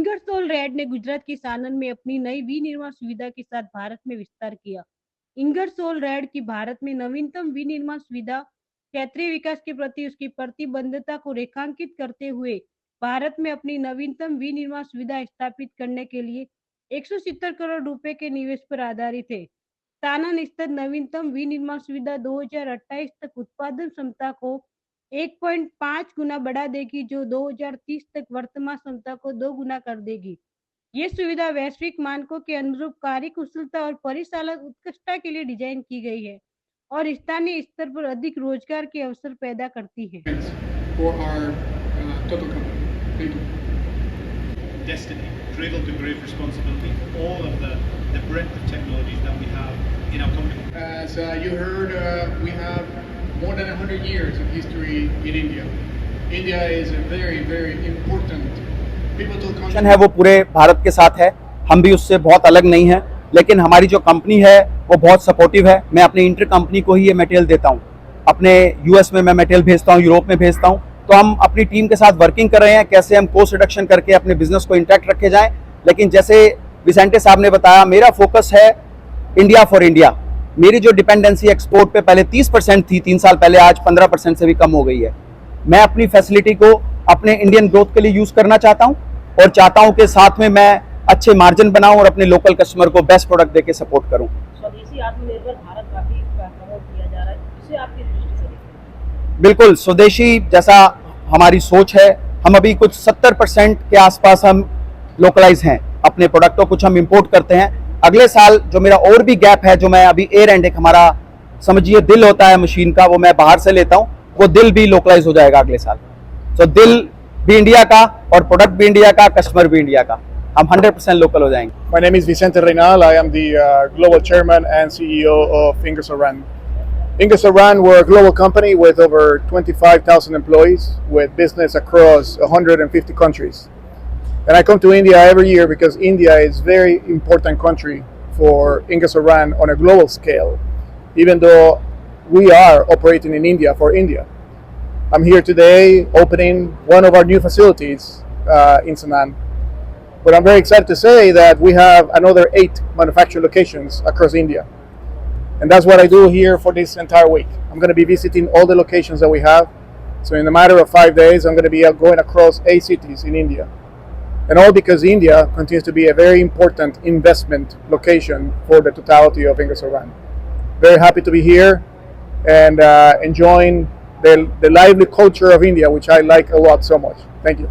Ingersoll red ने गुजरात के सानन में अपनी नई विनिर्माण सुविधा के साथ भारत में विस्तार किया। इंगरसोल रैड की भारत में नवीनतम विनिर्माण सुविधा क्षेत्रीय विकास के प्रति उसकी प्रतिबद्धता को रेखांकित करते हुए भारत में अपनी नवीनतम विनिर्माण सुविधा स्थापित करने के लिए 170 करोड़ रुपए के निवेश पर आधारित है। सानन स्थित नवीनतम विनिर्माण सुविधा 2028 तक उत्पादन क्षमता को 1.5 गुना बढ़ा देगी, जो 2030 तक वर्तमान क्षमता को 2 गुना कर देगी। ये सुविधा वैश्विक मानकों के अनुरूप कार्यकुशलता और परिचालन उत्कृष्टता के लिए डिजाइन की गई है और स्थानीय स्तर पर अधिक रोजगार के अवसर पैदा करती है। For our total company. Thank you. Destiny, cradle to grave responsibility for all of the breadth of technologies that we have in our company. As you heard, we have more than 100 years of history in India. India is a very, very important pivotal country. है वो पूरे भारत के साथ है, हम भी उससे बहुत अलग नहीं है, लेकिन हमारी जो कंपनी है वो बहुत सपोर्टिव है। मैं अपनी इंटर कंपनी को ही ये मटेरियल देता हूँ, अपने यूएस में मैं मटेरियल भेजता हूँ, यूरोप में भेजता हूँ। तो हम अपनी टीम के साथ वर्किंग कर रहे हैं कैसे हम कॉस्ट रिडक्शन करके अपने बिजनेस को इंटैक्ट रखे जाएं। लेकिन जैसे विसेंटे साहब ने बताया, मेरा फोकस है इंडिया फॉर इंडिया। मेरी जो डिपेंडेंसी एक्सपोर्ट पे पहले 30% थी 3 साल पहले, आज 15% से भी कम हो गई है। मैं अपनी फैसिलिटी को अपने इंडियन ग्रोथ के लिए यूज करना चाहता हूं और चाहता हूं कि साथ में मैं अच्छे मार्जिन बनाऊं और अपने लोकल कस्टमर को बेस्ट प्रोडक्ट देके सपोर्ट करूं। स्वदेशी आत्मनिर्भर भारत काफी प्रमोट किया जा रहा है, इसे आपकी दृष्टि से देखते हैं? बिल्कुल, स्वदेशी जैसा हमारी सोच है, हम अभी कुछ 70% के आसपास हम लोकलाइज हैं अपने प्रोडक्ट को, कुछ हम इंपोर्ट करते हैं। अगले साल जो मेरा और भी गैप है, जो मैं अभी एयर एंड एक हमारा समझिए दिल होता है मशीन का, वो मैं बाहर से लेता हूँ, वो दिल भी लोकलाइज हो जाएगा अगले साल। तो दिल भी इंडिया का और प्रोडक्ट भी इंडिया का, कस्टमर भी इंडिया का, हम 100% लोकल हो जाएंगे। My name is Vicente Reynal. I am the global chairman and CEO of Ingersoll Rand. Ingersoll Rand, we're a global company with over 25,000 employees with business across 150 countries. And I come to India every year because India is a very important country for Ingersoll Rand on a global scale, even though we are operating in India for India. I'm here today opening one of our new facilities in Sanand. But I'm very excited to say that we have another 8 manufacturing locations across India. And that's what I do here for this entire week. I'm going to be visiting all the locations that we have. So in a matter of 5 days, I'm going to be going across 8 cities in India. And all because India continues to be a very important investment location for the totality of Ingersoll Rand. Very happy to be here and enjoying the lively culture of India, which I like a lot so much. Thank you.